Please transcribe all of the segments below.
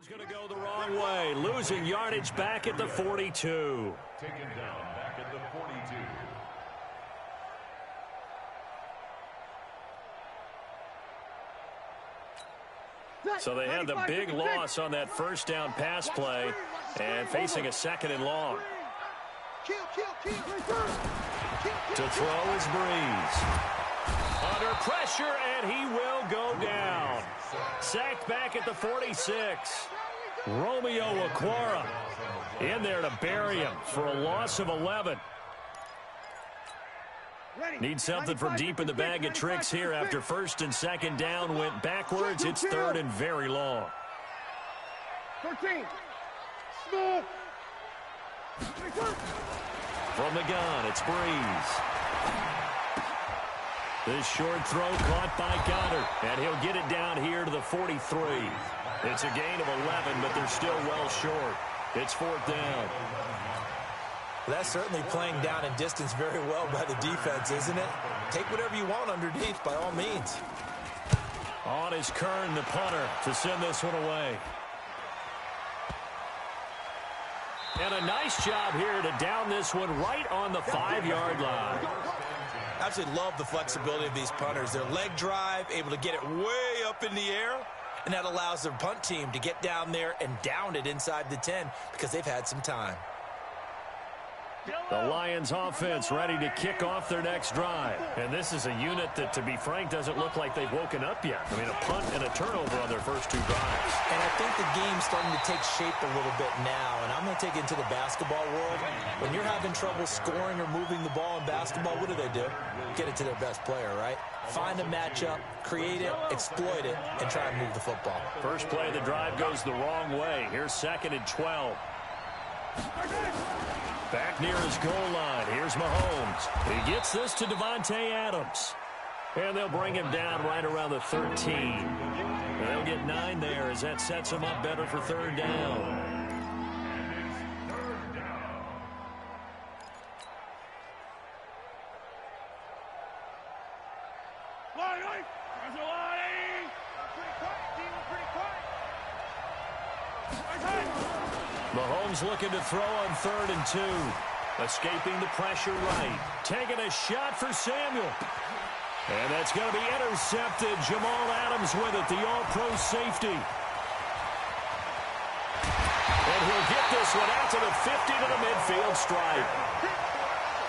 going to go the wrong way, losing yardage back at the 42. Taken down back at the 42. So they had the big loss on that first down pass play and facing a second and long. To throw is Breeze. Under pressure, and he will go down. Sacked back at the 46. Romeo Okwara in there to bury him for a loss of 11. Need something from deep in the bag of tricks here after first and second down went backwards. It's third and very long. 13. From the gun, it's Breeze. This short throw caught by Goddard, and he'll get it down here to the 43. It's a gain of 11, but they're still well short. It's fourth down. That's certainly playing down in distance very well by the defense, isn't it? Take whatever you want underneath, by all means. On is Kern, the punter, to send this one away. And a nice job here to down this one right on the 5-yard line. I absolutely love the flexibility of these punters. Their leg drive, able to get it way up in the air, and that allows their punt team to get down there and down it inside the 10 because they've had some time. The Lions offense ready to kick off their next drive. And this is a unit that, to be frank, doesn't look like they've woken up yet. I mean, a punt and a turnover on their first two drives. And I think the game's starting to take shape a little bit now. And I'm going to take it into the basketball world. When you're having trouble scoring or moving the ball in basketball, what do? Get it to their best player, right? Find a matchup, create it, exploit it, and try and move the football. First play of the drive goes the wrong way. Here's second and 12. Back near his goal line. Here's Mahomes. He gets this to Devontae Adams. And they'll bring him down right around the 13. And they'll get 9 there as that sets him up better for third down. Mahomes looking to throw on third and 2. Escaping the pressure right. Taking a shot for Samuel. And that's going to be intercepted. Jamal Adams with it, the all-pro safety. And he'll get this one out to the 50 to the midfield stripe.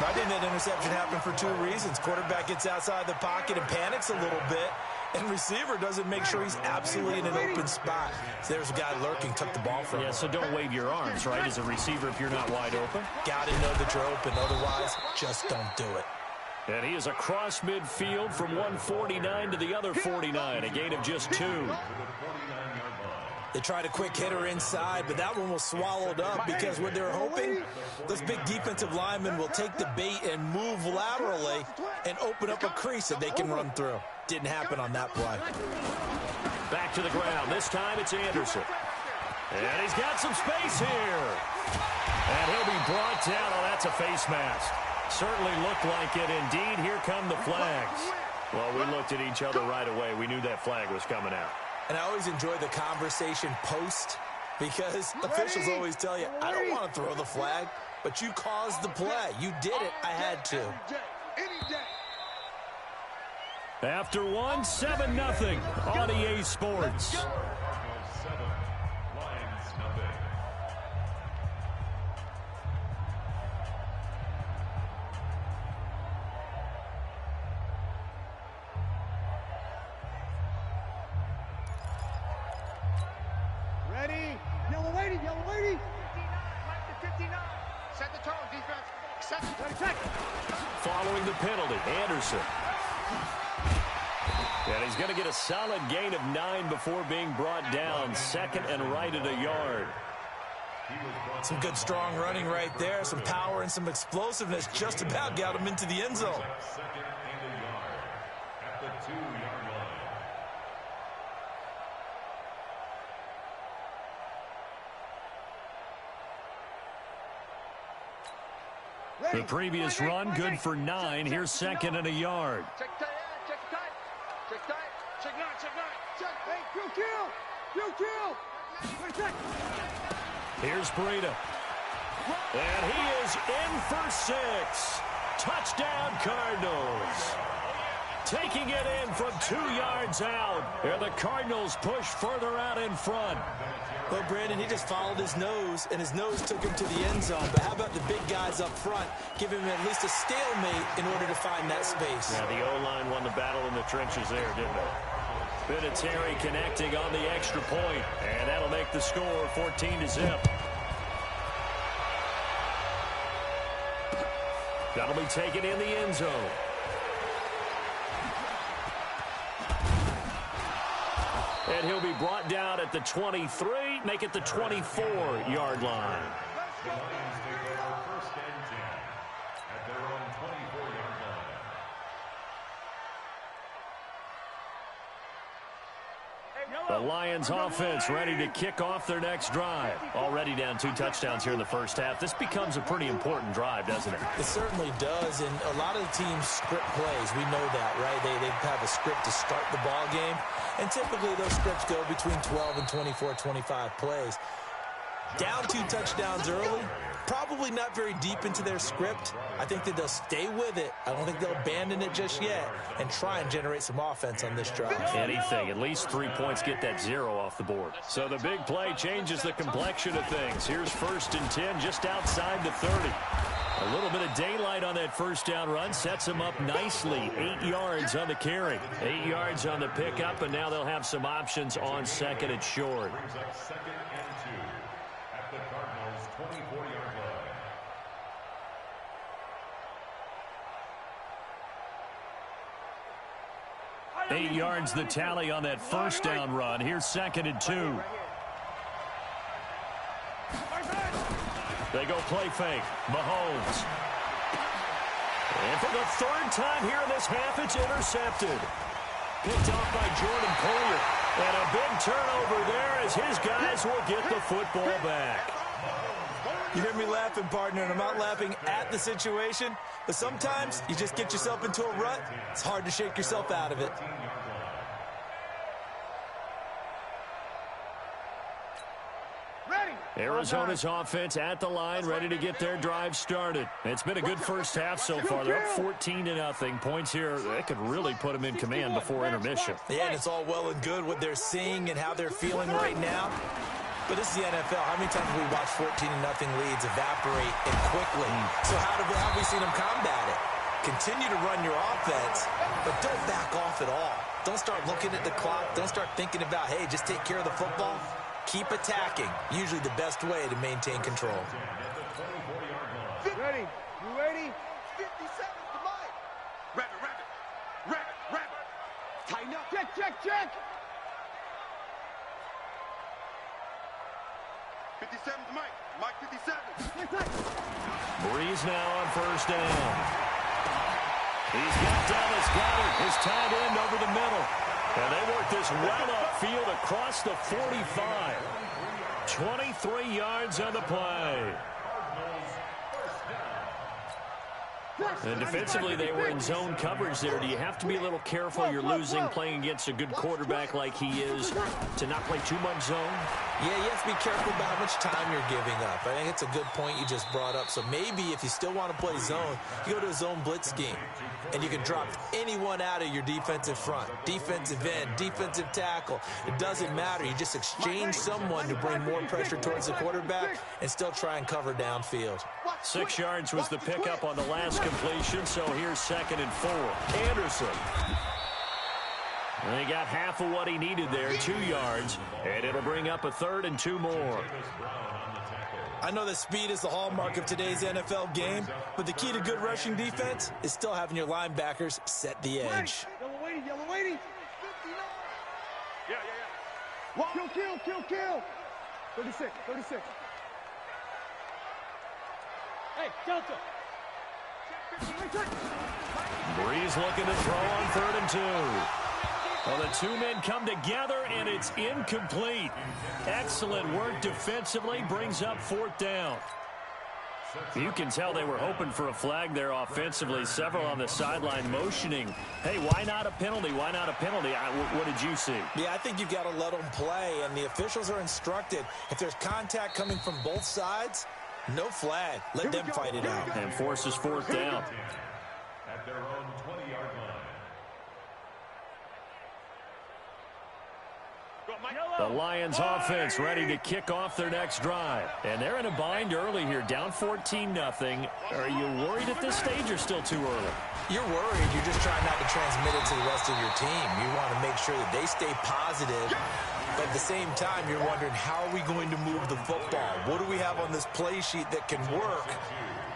I think that interception happened for 2 reasons. Quarterback gets outside the pocket and panics a little bit. And receiver doesn't make sure he's absolutely in an open spot. So there's a guy lurking, took the ball from him. Yeah, so don't wave your arms, right, as a receiver if you're not wide open. Got to know that you're open. Otherwise, just don't do it. And he is across midfield from 149 to the other 49, a gain of just 2. They tried a quick hitter inside, but that one was swallowed up because what they're hoping, those big defensive linemen will take the bait and move laterally and open up a crease that they can run through. Didn't happen on that play. Back to the ground. This time it's Anderson. And he's got some space here. And he'll be brought down. Oh, that's a face mask. Certainly looked like it. Indeed, here come the flags. Well, we looked at each other right away. We knew that flag was coming out. And I always enjoy the conversation post because officials always tell you, I don't want to throw the flag, but you caused the play. You did it. I had to. After 1, 7-0 on EA Sports. Ready? Yellow lady, yellow lady. 59, Mike to 59. Set the tone, defense. Set the tone. Check. Following the penalty, Anderson. And he's going to get a solid gain of 9 before being brought down. Second and right at a yard. Some good strong running right there. Some power and some explosiveness just about got him into the end zone. Second and a yard at the 2-yard line. The previous run, good for 9. Here's second and a yard. Check tight, check tight. Check tight, check nine, check nine. Check, hey, kill. Here's Breida. And he is in for 6. Touchdown, Cardinals. Taking it in from 2 yards out. And the Cardinals push further out in front. Well, Brandon, he just followed his nose, and his nose took him to the end zone. But how about the big guys up front? Give him at least a stalemate in order to find that space. Yeah, the O-line won the battle in the trenches there, didn't it? Vinatieri connecting on the extra point, and that'll make the score 14-0. That'll be taken in the end zone. And he'll be brought down at the 23, make it the 24-yard line. The Lions take over 1st and 10 at their own 24-yard line. The Lions offense ready to kick off their next drive. Already down 2 touchdowns here in the first half. This becomes a pretty important drive, doesn't it? It certainly does, and a lot of the teams script plays. We know that, right? They have a script to start the ball game, and typically those scripts go between 12 and 24, 25 plays. Down 2 touchdowns early, probably not very deep into their script. I think that they'll stay with it. I don't think they'll abandon it just yet and try and generate some offense on this drive. Anything, at least 3 points, get that 0 off the board. So the big play changes the complexion of things. Here's 1st and 10 just outside the 30. A little bit of daylight on that first down run sets them up nicely. 8 yards on the carry, 8 yards on the pickup, and now they'll have some options on 2nd and short. Brings up 2nd and 2 at the Cardinals' 24-yard line. 8 yards the tally on that first down run. Here's 2nd and 2. They go play fake. Mahomes. And for the 3rd time here in this half, it's intercepted. Picked off by Jordan Poyer. And a big turnover there as his guys will get the football back. You hear me laughing, partner, and I'm not laughing at the situation, but sometimes you just get yourself into a rut. It's hard to shake yourself out of it. Arizona's offense at the line, ready to get their drive started. It's been a good first half so far. They're up 14-0. Points here, that could really put them in command before intermission. Yeah, and it's all well and good what they're seeing and how they're feeling right now. But this is the NFL. How many times have we watched 14-0 leads evaporate and quickly? So how have we seen them combat it? Continue to run your offense, but don't back off at all. Don't start looking at the clock. Don't start thinking about, hey, just take care of the football. Keep attacking. Usually the best way to maintain control. Ready? You ready? 57 to Mike. Rabbit. Tighten up. Check. 57 to Mike. Mike 57. Breeze now on 1st down. He's got Dallas Goedert, his tight end, over the middle. And they work this well upfield across the 45. 23 yards on the play. And defensively, they were in zone coverage there. Do you have to be a little careful? You're losing playing against a good quarterback like he is to not play too much zone? Yeah, you have to be careful about how much time you're giving up. I think it's a good point you just brought up. So maybe if you still want to play zone, you go to a zone blitz scheme. And you can drop anyone out of your defensive front. Defensive end, defensive tackle. It doesn't matter. You just exchange someone to bring more pressure towards the quarterback and still try and cover downfield. 6 yards was the pickup on the last completion, so here's 2nd and 4. Anderson. And he got half of what he needed there, 2 yards, and it'll bring up a 3rd and 2 more. I know that speed is the hallmark of today's NFL game, but the key to good rushing defense is still having your linebackers set the edge. Yellow waiting. 59. Yeah. Kill. 36. Hey, Delta. Breeze looking to throw on 3rd and 2. Well, the 2 men come together, and it's incomplete. Excellent work defensively, brings up 4th down. You can tell they were hoping for a flag there offensively. Several on the sideline motioning. Hey, why not a penalty? Why not a penalty? What did you see? Yeah, I think you've got to let them play, and the officials are instructed. If there's contact coming from both sides, no flag. Let them fight it out. And forces fourth down. At their own 20-yard line. The Lions offense ready to kick off their next drive. And they're in a bind early here, down 14-0. Are you worried at this stage or still too early? You're worried. You're just trying not to transmit it to the rest of your team. You want to make sure that they stay positive. But at the same time, you're wondering, how are we going to move the football? What do we have on this play sheet that can work?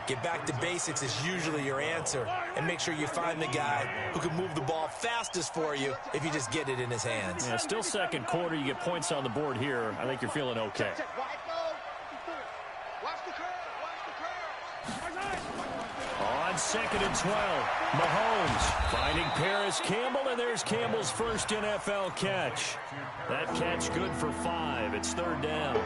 Get back to basics is usually your answer. And make sure you find the guy who can move the ball fastest for you if you just get it in his hands. Yeah, still second quarter. You get points on the board here. I think you're feeling okay. On 2nd and 12, Mahomes finding Paris Campbell, and there's Campbell's first NFL catch. That catch good for 5. It's 3rd down.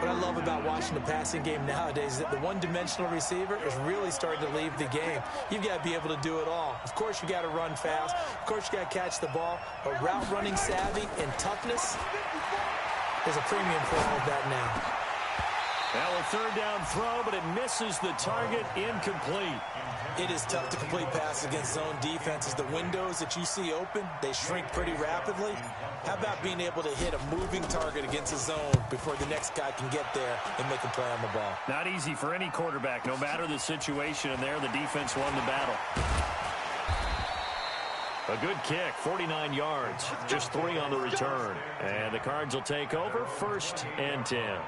What I love about watching the passing game nowadays is that the one-dimensional receiver is really starting to leave the game. You've got to be able to do it all. Of course, you got to run fast. Of course, you got to catch the ball. But route running savvy and toughness, there's a premium for all of that now. Now a 3rd down throw, but it misses the target, incomplete. It is tough to complete passes against zone defenses. The windows that you see open, they shrink pretty rapidly. How about being able to hit a moving target against a zone before the next guy can get there and make a play on the ball? Not easy for any quarterback, no matter the situation, and there the defense won the battle. A good kick, 49 yards, just 3 on the return. And the Cards will take over, 1st and 10.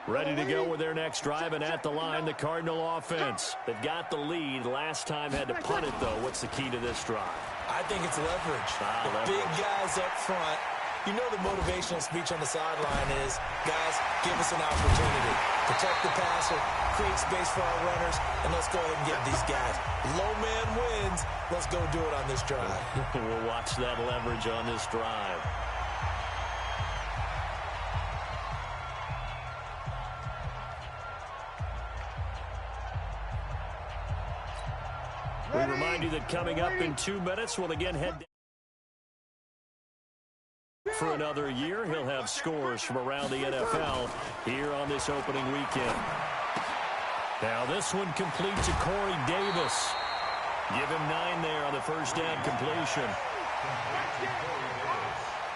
Ready to go with their next drive, and at the line, the Cardinal offense. They've got the lead. Last time had to punt it, though. What's the key to this drive? I think it's leverage. The big guys up front. You know the motivational speech on the sideline is, guys, give us an opportunity. Protect the passer, create space for our runners, and let's go ahead and get these guys. Low man wins. Let's go do it on this drive. We'll watch that leverage on this drive. We remind you that coming up in 2 minutes, we'll again head down for another year. He'll have scores from around the NFL here on this opening weekend. Now this one complete to Corey Davis. Give him 9 there on the first down completion.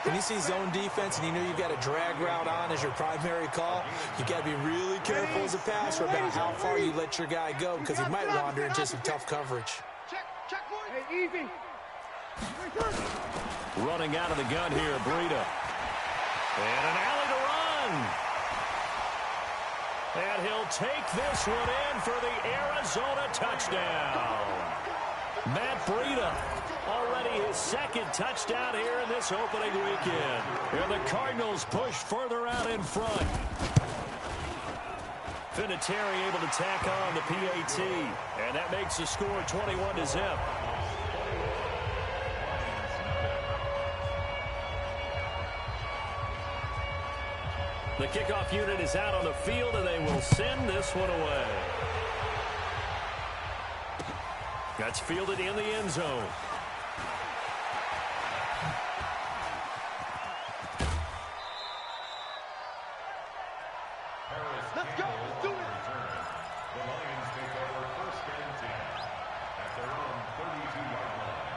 When you see zone defense and you know you've got a drag route on as your primary call, you've got to be really careful as a passer about how far you let your guy go, because he might wander into some tough coverage. Hey, easy. Running out of the gun here, Breida. And an alley to run. And he'll take this one in for the Arizona touchdown. Matt Breida, already his 2nd touchdown here in this opening weekend. And the Cardinals push further out in front. Vinatieri able to tack on the PAT. And that makes the score 21-0. The kickoff unit is out on the field, and they will send this one away. That's fielded in the end zone. Let's go. Let's do it. The Lions take over 1st and 10 at their own 32-yard line.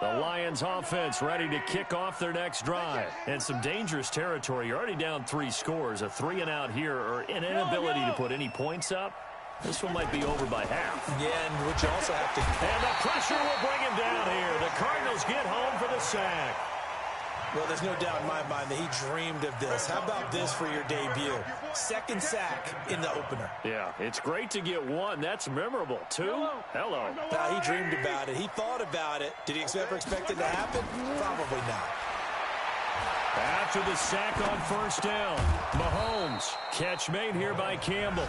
The Lions offense ready to kick off their next drive. And some dangerous territory. You're already down 3 scores. A 3-and-out here, or an inability to put any points up. This one might be over by half. Yeah, and what you also have to... And the pressure will bring him down here. The Cardinals get home for the sack. Well, there's no doubt in my mind that he dreamed of this. How about this for your debut? 2nd sack in the opener. Yeah, it's great to get 1. That's memorable. 2? Hello. He dreamed about it. He thought about it. Did he ever expect it to happen? Probably not. After the sack on 1st down, Mahomes. Catch made here by Campbell.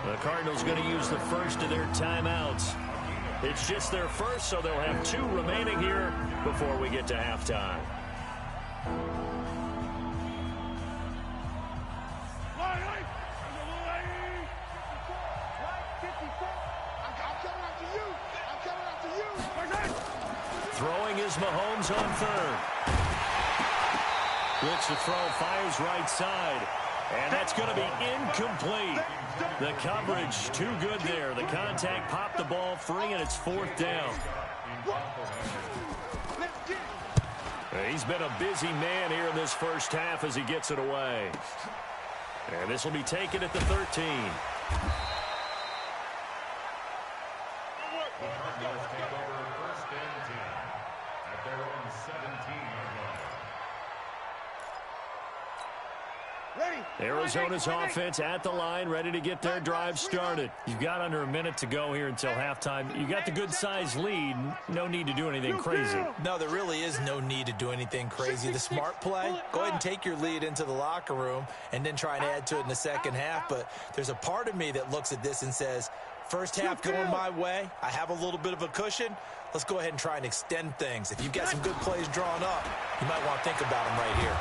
The Cardinals going to use the first of their timeouts. It's just their first, so they'll have 2 remaining here before we get to halftime. Throwing is Mahomes on third. Looks to throw, fires right side. And that's going to be incomplete. The coverage too good there. The contact popped the ball free, and it's 4th down. He's been a busy man here in this first half as he gets it away. And this will be taken at the 13. Arizona's offense at the line, ready to get their drive started. You've got under a minute to go here until halftime. You got the good-sized lead. No need to do anything crazy. No, there really is no need to do anything crazy. The smart play, go ahead and take your lead into the locker room and then try and add to it in the second half. But there's a part of me that looks at this and says, first half going my way, I have a little bit of a cushion. Let's go ahead and try and extend things. If you've got some good plays drawn up, you might want to think about them right here.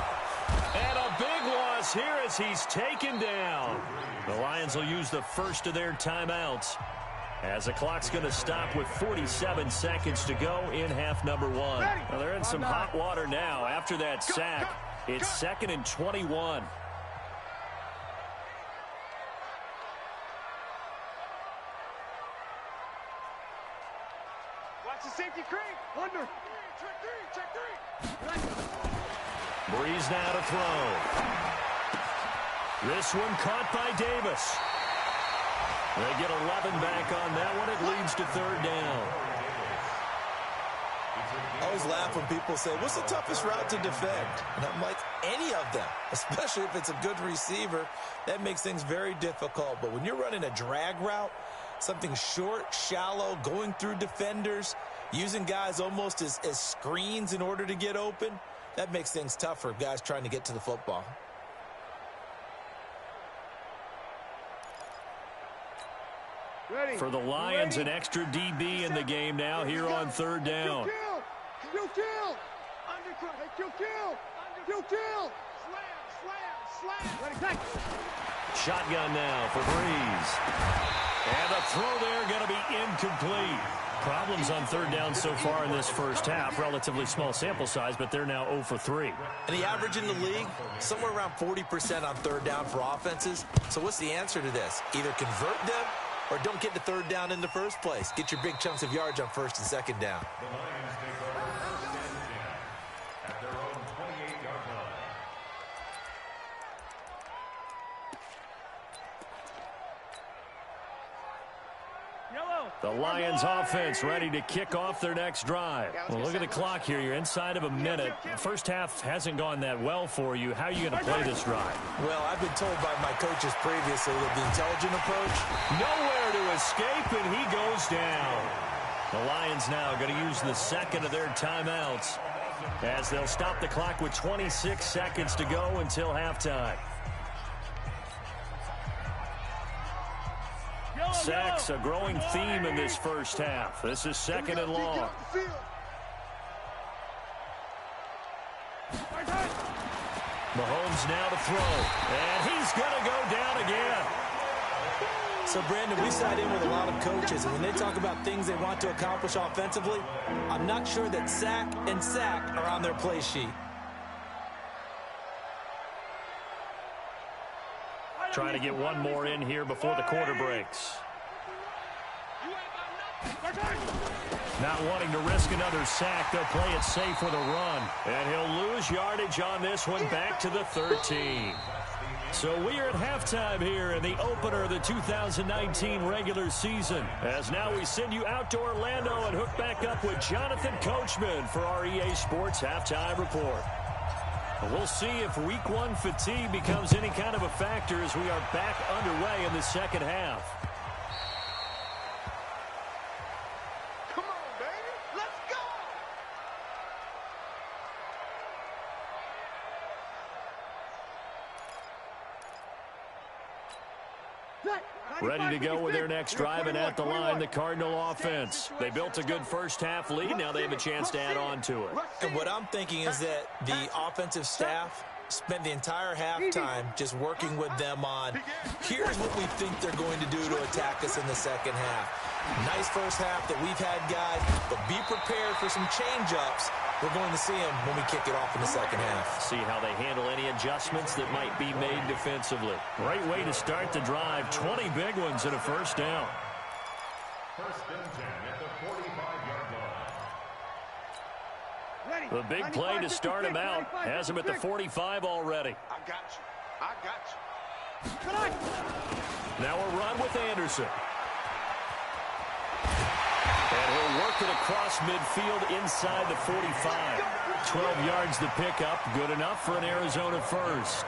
And a big loss here as he's taken down. The Lions will use the first of their timeouts as the clock's going to stop with 47 seconds to go in half number 1. Well, they're in some hot water now. After that sack, it's 2nd and 21. Watch the safety creep. Under. Check three. Breeze now to throw. This one caught by Davis. They get 11 back on that one. It leads to 3rd down. I always laugh when people say, what's the toughest route to defend? And I'm like, any of them, especially if it's a good receiver. That makes things very difficult. But when you're running a drag route, something short, shallow, going through defenders, using guys almost as screens in order to get open, that makes things tough for guys trying to get to the football. For the Lions, an extra DB in the game now here on 3rd down. Shotgun now for Breeze. And the throw there going to be incomplete. Problems on 3rd down so far in this first half. Relatively small sample size, but they're now 0 for 3. And the average in the league, somewhere around 40% on 3rd down for offenses. So what's the answer to this? Either convert them or don't get to 3rd down in the first place. Get your big chunks of yards on 1st and 2nd down. The Lions take over 1st and 10 at their own 28-yard line. The Lions offense ready to kick off their next drive. Well, look at the clock here. You're inside of a minute. First half hasn't gone that well for you. How are you going to play this drive? Well, I've been told by my coaches previously that the intelligent approach. Nowhere to escape, and he goes down. The Lions now going to use the 2nd of their timeouts as they'll stop the clock with 26 seconds to go until halftime. Sacks, a growing theme in this first half. This is 2nd and long. Mahomes now to throw. And he's going to go down again. So, Brandon, we sat in with a lot of coaches, and when they talk about things they want to accomplish offensively, I'm not sure that sack and sack are on their play sheet. Trying to get one more in here before the quarter breaks. Not wanting to risk another sack, they'll play it safe with a run. And he'll lose yardage on this one back to the 13. So we are at halftime here in the opener of the 2019 regular season. As now we send you out to Orlando and hook back up with Jonathan Coachman for our EA Sports Halftime Report. We'll see if Week 1 fatigue becomes any kind of a factor as we are back underway in the second half. Come on, baby. Let's go. Ready to go with their next drive, and at the line, the Cardinal offense. They built a good first-half lead. Now they have a chance to add on to it. And what I'm thinking is that the offensive staff spent the entire halftime just working with them on, here's what we think they're going to do to attack us in the second half. Nice first half that we've had, guys, but be prepared for some change-ups. We're going to see them when we kick it off in the second half. See how they handle any adjustments that might be made defensively. Great way to start the drive. 20 big ones and a first down. First and 10 at the 45-yard line. The big play to start him out has him at the 45 already. I got you. Now a run with Anderson. And he'll work it across midfield inside the 45. 12 yards to pick up. Good enough for an Arizona first.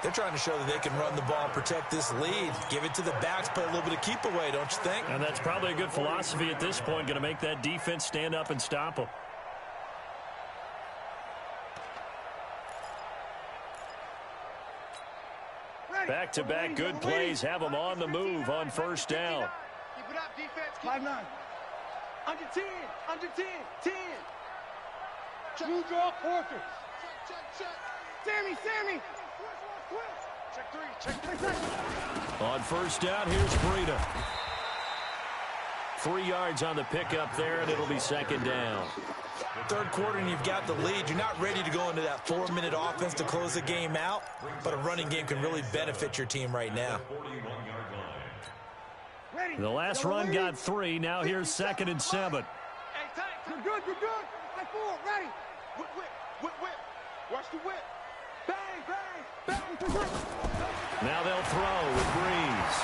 They're trying to show that they can run the ball, protect this lead. Give it to the backs, play a little bit of keep away, don't you think? And that's probably a good philosophy at this point. Going to make that defense stand up and stop them. Back-to-back good plays have them on the move on first down. Keep it up, defense. 5-9. Under 10. Under 10. 10. You draw quarters. Check. Sammy. Check 3. On first down, here's Breida. 3 yards on the pickup there, and it'll be second down. Third quarter and you've got the lead. You're not ready to go into that 4-minute offense to close the game out, but a running game can really benefit your team right now. The last run got 3. Now here's 2nd and 7. Hey, you're good. High forward, ready. Whip. Watch the whip. Bang. Now they'll throw with Breeze.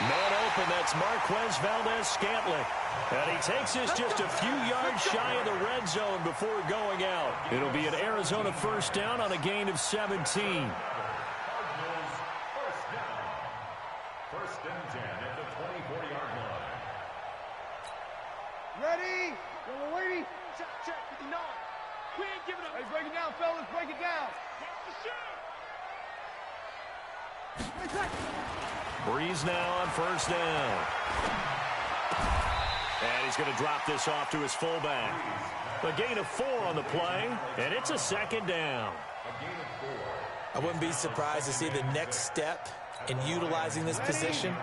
Man open, that's Marquez Valdez-Scantling. And he takes this just a few yards shy of the red zone before going out. It'll be an Arizona first down on a gain of 17. First and 10 at the 24-yard line. Ready. We're waiting. Check. 59. We ain't giving up. Hey, break it down, fellas. Break it down. Breeze now on first down. And he's going to drop this off to his fullback. A gain of 4 on the play, and it's a second down. I wouldn't be surprised to see the next step in utilizing this position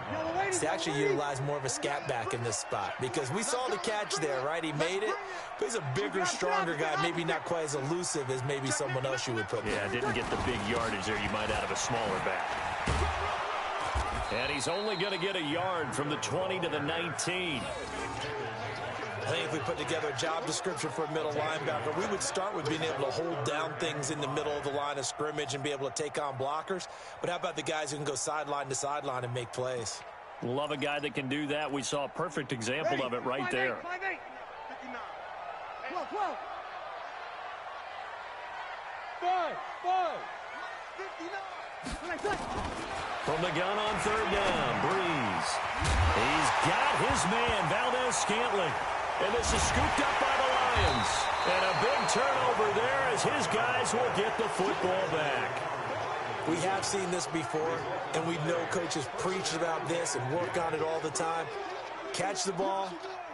is to actually utilize more of a scat back in this spot, because we saw the catch there, right? He made it, but he's a bigger, stronger guy, maybe not quite as elusive as maybe someone else you would put there. Yeah, didn't get the big yardage there you might out of a smaller back. And he's only going to get a yard from the 20 to the 19. I think if we put together a job description for a middle linebacker, we would start with being able to hold down things in the middle of the line of scrimmage and be able to take on blockers. But how about the guys who can go sideline to sideline and make plays? Love a guy that can do that. We saw a perfect example of it right there. 5-8. 59. 12. 5. 59. From the gun on third down, Breeze. He's got his man, Valdez-Scantling. And this is scooped up by the Lions. And a big turnover there as his guys will get the football back. We have seen this before, and we know coaches preach about this and work on it all the time. Catch the ball.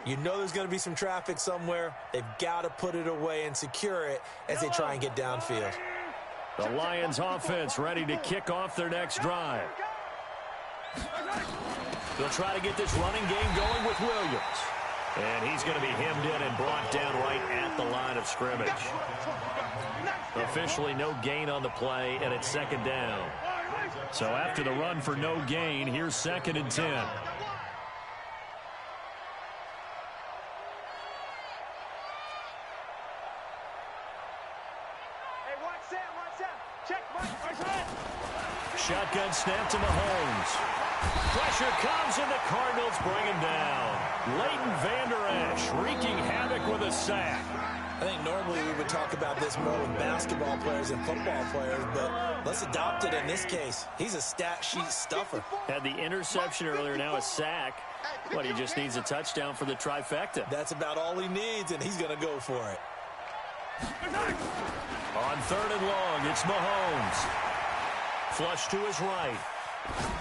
You know there's going to be some traffic somewhere. They've got to put it away and secure it as they try and get downfield. The Lions offense ready to kick off their next drive. They'll try to get this running game going with Williams. And he's going to be hemmed in and brought down right at the line of scrimmage. Officially no gain on the play, and it's second down. So after the run for no gain, here's 2nd and 10. Hey, watch Sam. Check, Mike. Shotgun snap to Mahomes. Pressure comes, and the Cardinals bring him down. Leighton Vander Esch wreaking havoc with a sack. I think normally we would talk about this more with basketball players and football players, but let's adopt it in this case. He's a stat sheet stuffer. Had the interception earlier, now a sack. But he just needs a touchdown for the trifecta. That's about all he needs, and he's going to go for it. On third and long, it's Mahomes. Flush to his right.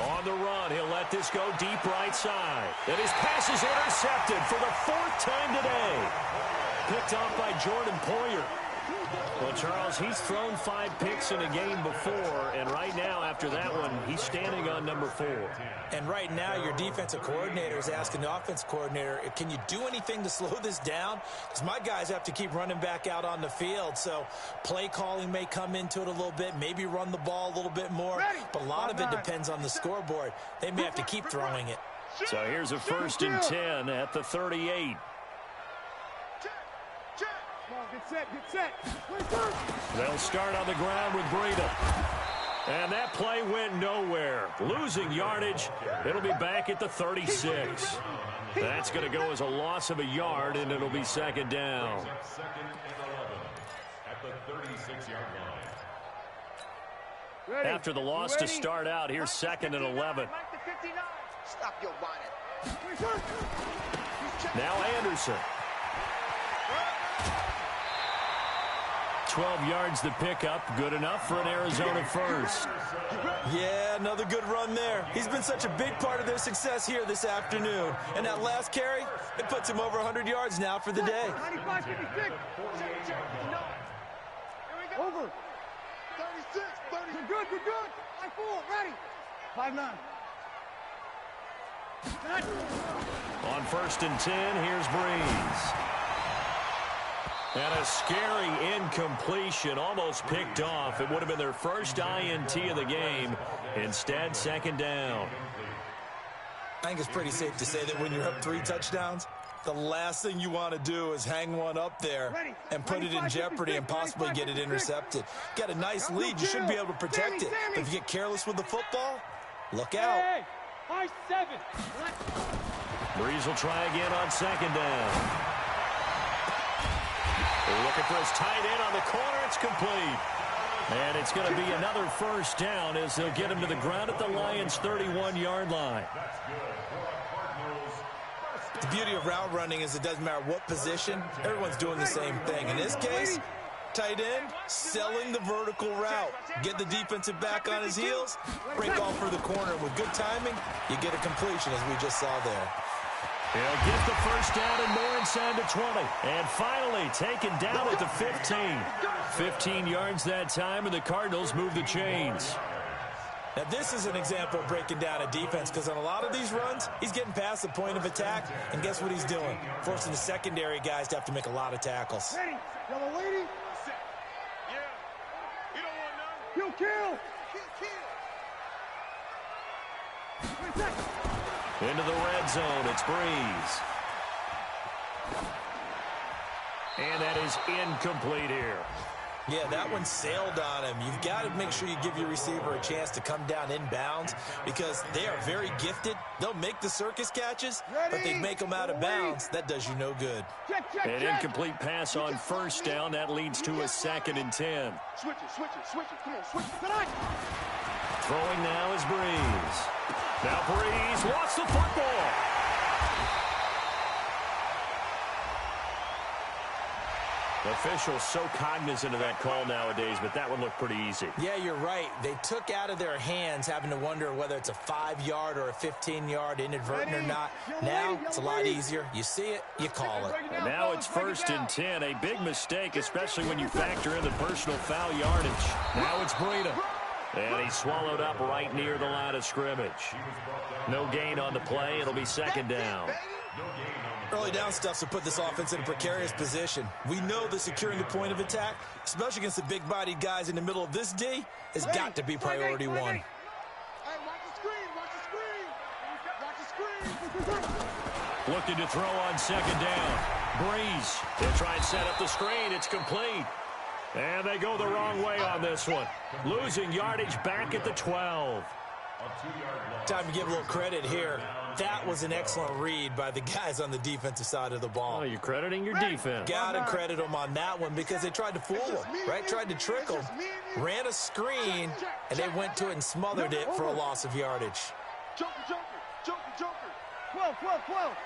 On the run, he'll let this go deep right side. And his pass is intercepted for the 4th time today. Picked off by Jordan Poyer. Well, Charles, he's thrown 5 picks in a game before, and right now, after that one, he's standing on number 4. And right now, your defensive coordinator is asking the offense coordinator, can you do anything to slow this down? Because my guys have to keep running back out on the field, so play calling may come into it a little bit, maybe run the ball a little bit more, but a lot of it depends on the scoreboard. They may have to keep throwing it. So here's a 1st and 10 at the 38. Get set, get set. They'll start on the ground with Breida. And that play went nowhere. Losing yardage. It'll be back at the 36. That's going to go as a loss of a yard, and it'll be 2nd down. 2nd and 11 at the 36-yard line. After the loss to start out, here's 2nd and 11. Stop your whining. Now Anderson. 12 yards to pick up. Good enough for an Arizona first. Yeah, another good run there. He's been such a big part of their success here this afternoon. And that last carry, it puts him over 100 yards now for the day. 95, 56. Over. 36, 30. We're good, we're good. 5-4, ready. 5-9. On 1st and 10, here's Breeze. And a scary incompletion, almost picked off. It would have been their first INT of the game. Instead, 2nd down. I think it's pretty safe to say that when you're up 3 touchdowns, the last thing you want to do is hang one up there and put it in jeopardy and possibly get it intercepted. Got a nice lead. You should be able to protect it. But if you get careless with the football, look out. High 7. Breeze will try again on 2nd down. They're looking for his tight end on the corner. It's complete. And it's going to be another 1st down as they'll get him to the ground at the Lions' 31-yard line. The beauty of route running is it doesn't matter what position. Everyone's doing the same thing. In this case, tight end, selling the vertical route. Get the defensive back on his heels, break off for the corner. With good timing, you get a completion, as we just saw there. He'll get the 1st down and more inside the 20. And finally taken down at the 15. 15 yards that time, and the Cardinals move the chains. Now, this is an example of breaking down a defense, because on a lot of these runs, he's getting past the point of attack, and guess what he's doing? Forcing the secondary guys to have to make a lot of tackles. Ready. Yellow lady. Yeah. You don't want none. Kill. Into the red zone, it's Breeze. And that is incomplete here. Yeah, that one sailed on him. You've got to make sure you give your receiver a chance to come down inbounds because they are very gifted. They'll make the circus catches, but they make them out of bounds. That does you no good. An incomplete pass on 1st down. That leads to a 2nd and 10. Switch it. Come on, switch it. Throwing now is Breeze. Now Breeze lost the football. Officials so cognizant of that call nowadays, but that one looked pretty easy. Yeah, you're right. They took out of their hands having to wonder whether it's a 5-yard or a 15-yard inadvertent or not. Now it's a lot easier. You see it, you call it. And now it's 1st and 10. A big mistake, especially when you factor in the personal foul yardage. Now it's Breida. And he's swallowed up right near the line of scrimmage. No gain on the play. It'll be 2nd down. Early down stuff to put this offense in a precarious position. We know that securing the point of attack, especially against the big-bodied guys in the middle of this D, has got to be priority one. Hey, watch the screen. Looking to throw on 2nd down. Breeze. They'll try and set up the screen. It's complete. And they go the wrong way on this one. Losing yardage back at the 12. Time to give a little credit here. That was an excellent read by the guys on the defensive side of the ball. Oh, you're crediting your defense. Got to credit them on that one because they tried to fool them, right? Tried to trick them, ran a screen, and they went to it and smothered it for a loss of yardage. Joker. 12.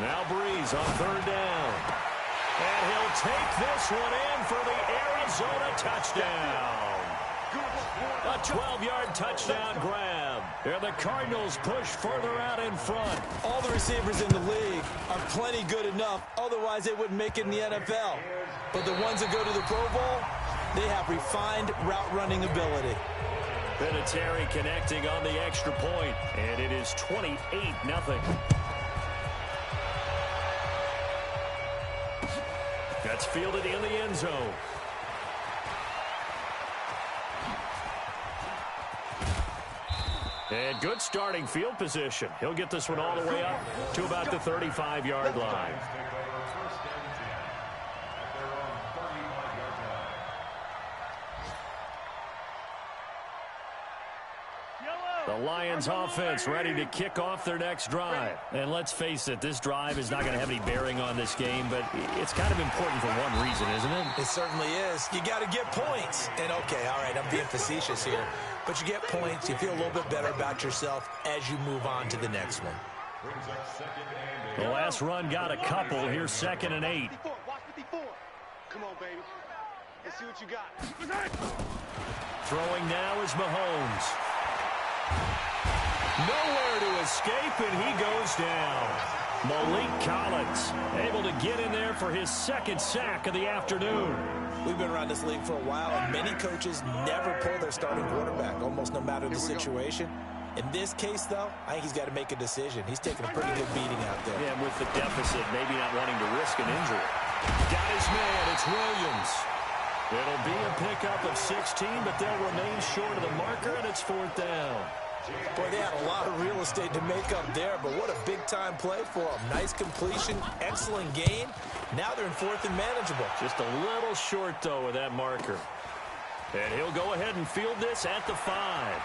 Now Breeze on 3rd down. And he'll take this one in for the Arizona touchdown. A 12-yard touchdown grab. And the Cardinals push further out in front. All the receivers in the league are plenty good enough. Otherwise, they wouldn't make it in the NFL. But the ones that go to the Pro Bowl, they have refined route running ability. Vinatieri connecting on the extra point. And it is 28-0. That's fielded in the end zone. And good starting field position. He'll get this one all the way up to about the 35-yard line. The Lions offense ready to kick off their next drive. And let's face it, this drive is not going to have any bearing on this game, but it's kind of important for one reason, isn't it? It certainly is. You got to get points. And okay, all right, I'm being facetious here. But you get points, you feel a little bit better about yourself as you move on to the next one. The last run got a couple. Here's 2nd and 8. Watch 54. Come on, baby. Let's see what you got. Throwing now is Mahomes. Nowhere to escape, and he goes down. Malik Collins able to get in there for his 2nd sack of the afternoon. We've been around this league for a while, and many coaches never pull their starting quarterback, almost no matter the situation. In this case, though, I think he's got to make a decision. He's taking a pretty good beating out there. Yeah, with the deficit, maybe not wanting to risk an injury. Got his man. It's Williams. It'll be a pickup of 16, but they'll remain short of the marker, and it's 4th down. Boy, they had a lot of real estate to make up there, but what a big-time play for them. Nice completion, excellent gain. Now they're in 4th and manageable. Just a little short, though, with that marker. And he'll go ahead and field this at the 5.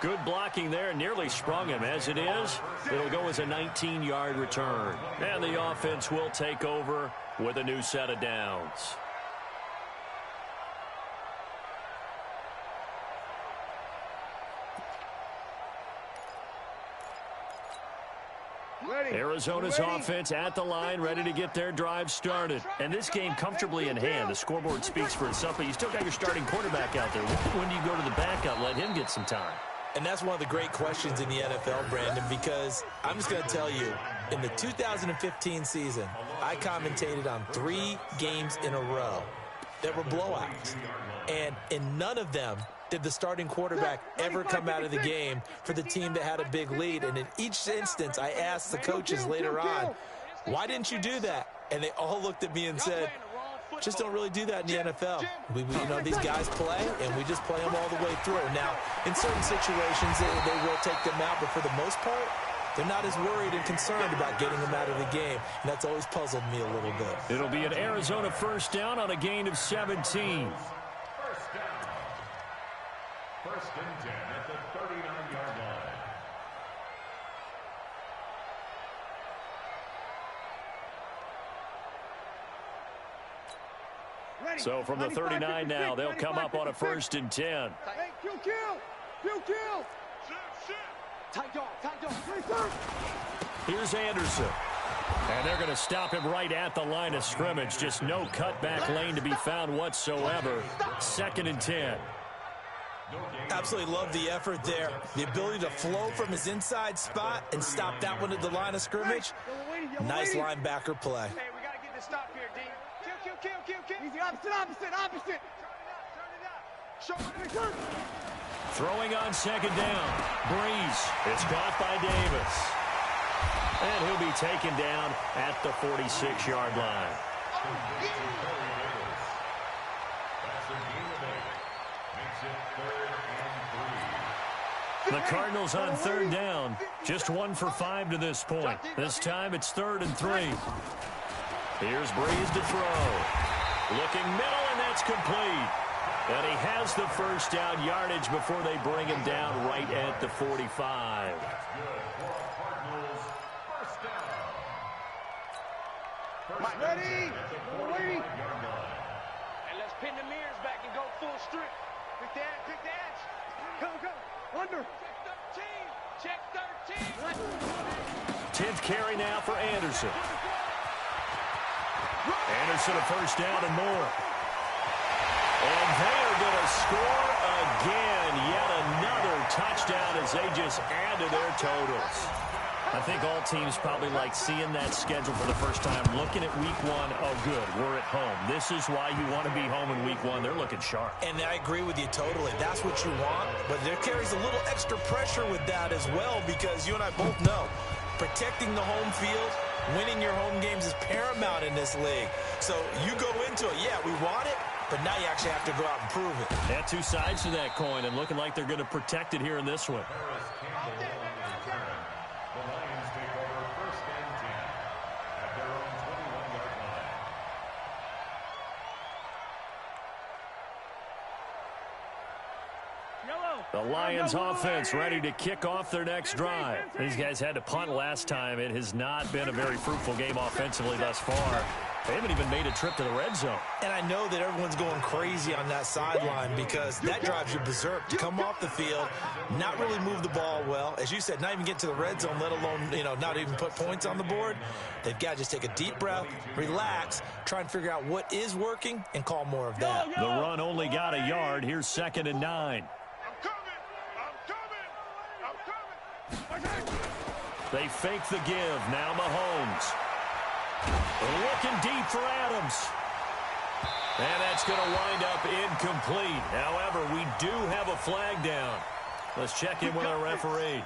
Good blocking there. Nearly sprung him. As it is, it'll go as a 19-yard return. And the offense will take over with a new set of downs. Arizona's offense at the line, ready to get their drive started. And this game comfortably in hand. The scoreboard speaks for itself, but you still got your starting quarterback out there. When do you go to the backup? Let him get some time. And that's one of the great questions in the NFL, Brandon, because I'm just going to tell you, in the 2015 season, I commentated on 3 games in a row that were blowouts. And in none of them did the starting quarterback ever come out of the game for the team that had a big lead. And in each instance, I asked the coaches later on, why didn't you do that? And they all looked at me and said, just don't really do that in the NFL. You know, these guys play, and we just play them all the way through. Now, in certain situations, they will take them out, but for the most part, they're not as worried and concerned about getting them out of the game, and that's always puzzled me a little bit. It'll be an Arizona 1st down on a gain of 17. 1st and 10 at the 39-yard line. So from the 39 now, they'll come up on a 1st and 10. Hey, kill. Tight dog. Here's Anderson. And they're going to stop him right at the line of scrimmage. Just no cutback lane to be found whatsoever. 2nd and 10. Absolutely love the effort there. The ability to flow from his inside spot and stop that one at the line of scrimmage. Nice linebacker play. Hey, we got to get this stop here, D. Kill. Easy, opposite. Turn it up. Throwing on 2nd down. Breeze. It's caught by Davis. And he'll be taken down at the 46-yard line. The Cardinals on 3rd down. Just 1 for 5 to this point. This time it's 3rd and 3. Here's Breeze to throw. Looking middle, and that's complete. And he has the 1st down yardage before they bring him down right at the 45. Ready? And let's pin the mirrors back and go full strip. Pick the edge. Go. Under. 13. Check 13. 10th carry now for Anderson. Anderson a first down and more. And they are going to score again. Yet another touchdown as they just add to their totals. I think all teams probably like seeing that schedule for the first time, looking at week one. Oh, good, we're at home. This is why you want to be home in week one. They're looking sharp. And I agree with you totally. That's what you want. But there carries a little extra pressure with that as well, because you and I both know protecting the home field, winning your home games is paramount in this league. So you go into it, yeah, we want it, but now you actually have to go out and prove it. Yeah, two sides to that coin, and looking like they're going to protect it here in this one. The Lions take over first and 10 at their own 21-yard line. The Lions offense ready to kick off their next drive. These guys had to punt last time. It has not been a very fruitful game offensively thus far. They haven't even made a trip to the red zone. And I know that everyone's going crazy on that sideline because that drives you berserk to come off the field, not really move the ball well. As you said, not even get to the red zone, let alone, not even put points on the board. They've got to just take a deep breath, relax, try and figure out what is working, and call more of that. The run only got a yard. Here's 2nd and 9. I'm coming. They fake the give. Now Mahomes. Looking deep for Adams. And that's going to wind up incomplete. However, we do have a flag down. Let's check in with our referee.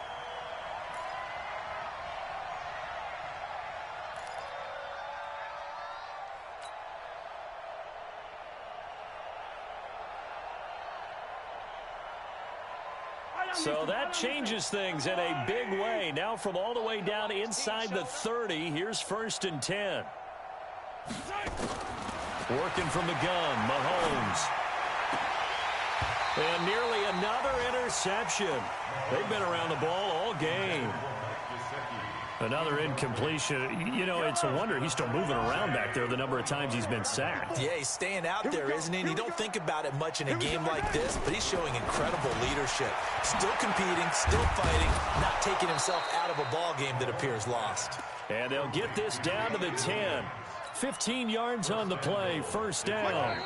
So that changes things in a big way. Now from all the way down inside the 30, here's 1st and 10. Working from the gun, Mahomes. And nearly another interception. They've been around the ball all game. Another incompletion. It's a wonder he's still moving around back there the number of times he's been sacked. Yeah, he's staying out there, isn't he? And you don't think about it much in a game like this, but he's showing incredible leadership. Still competing, still fighting, not taking himself out of a ball game that appears lost. And they'll get this down to the 10. 15 yards on the play, first down.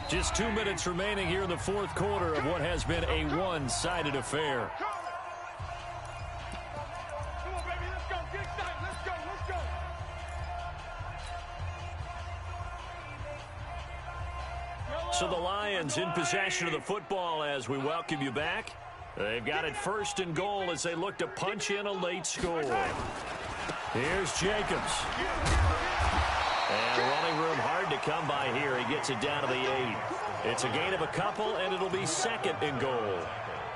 Just 2 minutes remaining here in the fourth quarter of what has been a one-sided affair. So the Lions in possession of the football as we welcome you back. They've got it 1st and goal as they look to punch in a late score. Here's Jacobs. And running room hard to come by here. He gets it down to the 8. It's a gain of a couple, and it'll be 2nd and goal.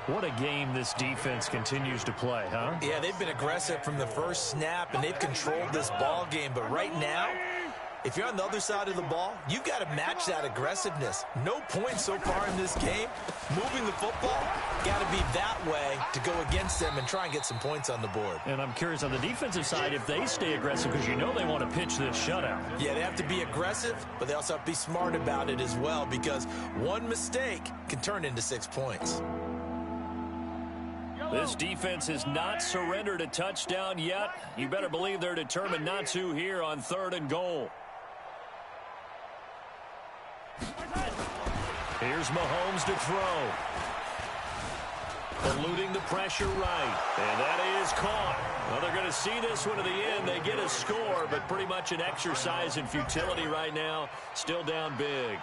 What a game this defense continues to play, huh? Yeah, they've been aggressive from the first snap, and they've controlled this ball game. But right now, if you're on the other side of the ball, you've got to match that aggressiveness. No points so far in this game. Moving the football, got to be that way to go against them and try and get some points on the board. And I'm curious on the defensive side if they stay aggressive because they want to pitch this shutout. Yeah, they have to be aggressive, but they also have to be smart about it as well because one mistake can turn into 6 points. This defense has not surrendered a touchdown yet. You better believe they're determined not to here on 3rd and goal. Here's Mahomes to throw. Eluding the pressure right. And that is caught. Well, they're going to see this one to the end. They get a score, but pretty much an exercise in futility right now. Still down big.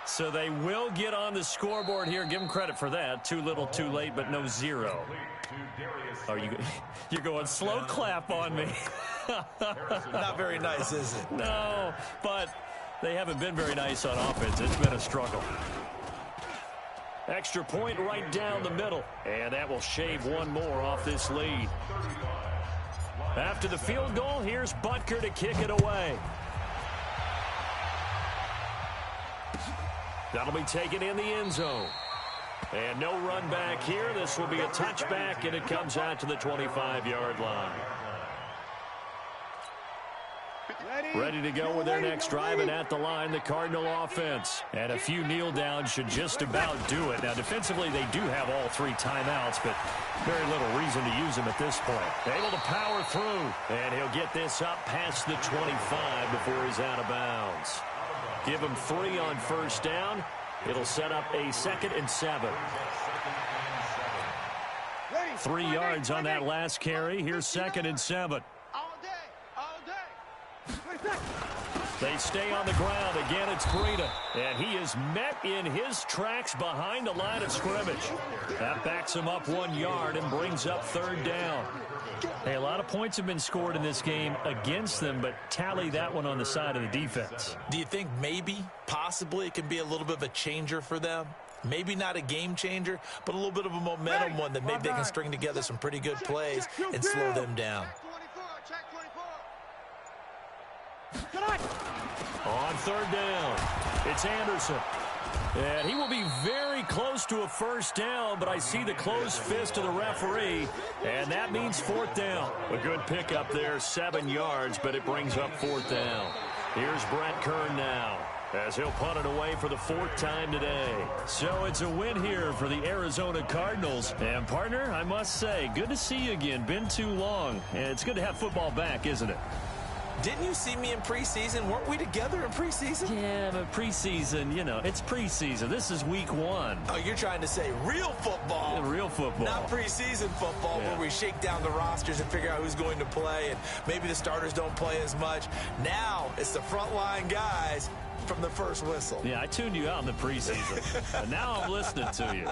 So they will get on the scoreboard here. Give them credit for that. Too little, too late, but no 0. Oh, you're going slow clap on me. Not very nice, is it? No, but they haven't been very nice on offense. It's been a struggle. Extra point right down the middle. And that will shave one more off this lead. After the field goal, here's Butker to kick it away. That'll be taken in the end zone. And no run back here. This will be a touchback, and it comes out to the 25-yard line. Ready to go with their next drive, and at the line, the Cardinal offense. And a few kneel downs should just about do it. Now, defensively, they do have all 3 timeouts, but very little reason to use them at this point. Able to power through, and he'll get this up past the 25 before he's out of bounds. Give him 3 on first down. It'll set up a 2nd and 7. 3 yards on that last carry. Here's 2nd and 7. They stay on the ground. Again, it's Breida. And he is met in his tracks behind the line of scrimmage. That backs him up 1 yard and brings up 3rd down. Hey, a lot of points have been scored in this game against them, but tally that one on the side of the defense. Do you think maybe, possibly, it can be a little bit of a changer for them? Maybe not a game changer, but a little bit of a momentum one that maybe they can string together some pretty good plays and slow them down. On 3rd down, it's Anderson. And he will be very close to a first down, but I see the closed fist of the referee, and that means 4th down. A good pickup there, 7 yards, but it brings up 4th down. Here's Brett Kern now, as he'll punt it away for the 4th time today. So it's a win here for the Arizona Cardinals. And, partner, I must say, good to see you again. Been too long. And it's good to have football back, isn't it? Didn't you see me in preseason? Weren't we together in preseason? Yeah, but preseason, you know, it's preseason. This is week 1. Oh, you're trying to say real football. Yeah, real football. Not preseason football where we shake down the rosters and figure out who's going to play, and maybe the starters don't play as much. Now it's the frontline guys from the first whistle. Yeah, I tuned you out in the preseason. And now I'm listening to you.